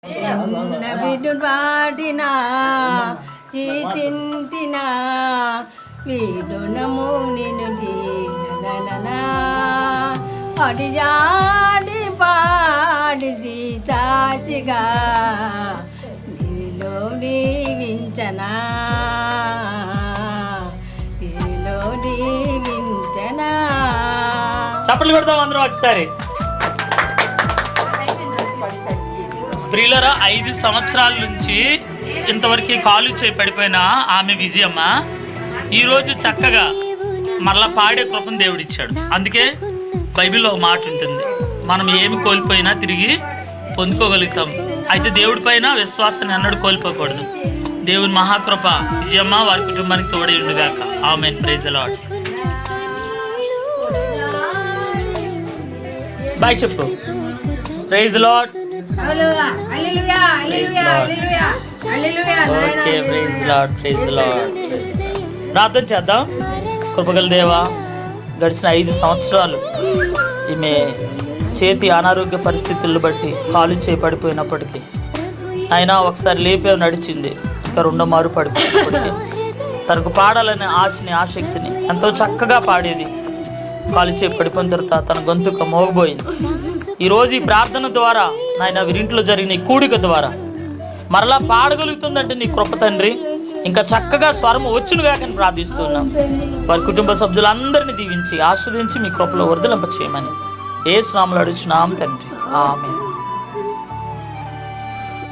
బిడ్డు పాటినా చీచింటినా వీడునము నిన్ను జీనా అడి జాడి పాడి సీతాచిగా నీలో దీవించనా నీలో దీవించనా. చప్పట్లు కొడతాం అందరం ఒకసారి. ప్రియులరా, 5 సంవత్సరాల నుంచి ఇంతవరకు కాలు చేయి పడిపోయిన ఆమె విజయమ్మ ఈరోజు చక్కగా మళ్ళా పాడే కృపను దేవుడిచ్చాడు. అందుకే బైబిల్లో ఒక మాట ఉంటుంది, మనం ఏమి కోల్పోయినా తిరిగి పొందుకోగలుగుతాం. అయితే దేవుడి పైన విశ్వాసాన్ని అన్నడు కోల్పోకూడదు. దేవుని మహాకృప విజయమ్మ వారి కుటుంబానికి తోడై ఉండుగాక. Amen. Praise the lord. Bye చెప్పు. Praise the lord. ప్రార్థన చేద్దాం. కృపగల దేవా, గడిచిన 5 సంవత్సరాలు ఈమె చేతి అనారోగ్య పరిస్థితులను బట్టి కాలు చేపడిపోయినప్పటికీ అయినా ఒకసారి లేపే నడిచింది, ఇంకా 2వ మారు పడిపోయినప్పటికీ తనకు పాడాలనే ఆశని ఆసక్తిని ఎంతో చక్కగా పాడేది. కాలు చేపడిపోయిన తర్వాత తన గొంతుక మోగబోయింది. ఈరోజు ఈ ప్రార్థన ద్వారా నాయన వీరింట్లో జరిగిన ఈ కూడిక ద్వారా మరలా పాడగలుగుతుందంటే నీ కృప తండ్రి. ఇంకా చక్కగా స్వరం వచ్చునుగా కానీ ప్రార్థిస్తున్నాం. వారి కుటుంబ సభ్యులందరినీ దీవించి ఆస్వాదించి మీ కృపలో వర్ధలింప చేయమని యేసు నామములో అడుగుచున్నాం తండ్రి. ఆమేన్.